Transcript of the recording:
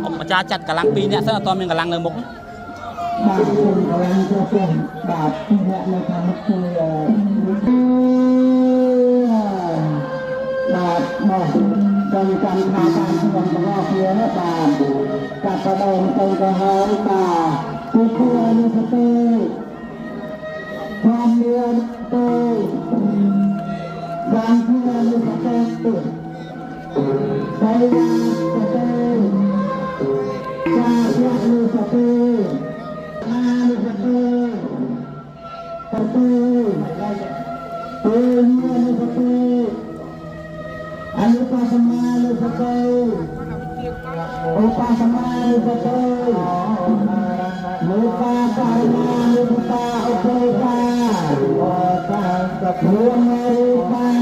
ông cha chặt cả lăng pi nè sao to mình cả lăng nơi mục bà cùng cả lăng cho tiền bà nhẹ nơi thằng tôi bà bỏ trong trăm hai trăm tiền của họ phía bà cả cái đầu trong cái hơi bà tôi thua như thế tôi tham miên tôi đang thua như thế tôi saya satu saya lu satu lu satu lu satu anu pasama lu satu upa sama lu satu lupa karma lu lupa upa sebelum merupakan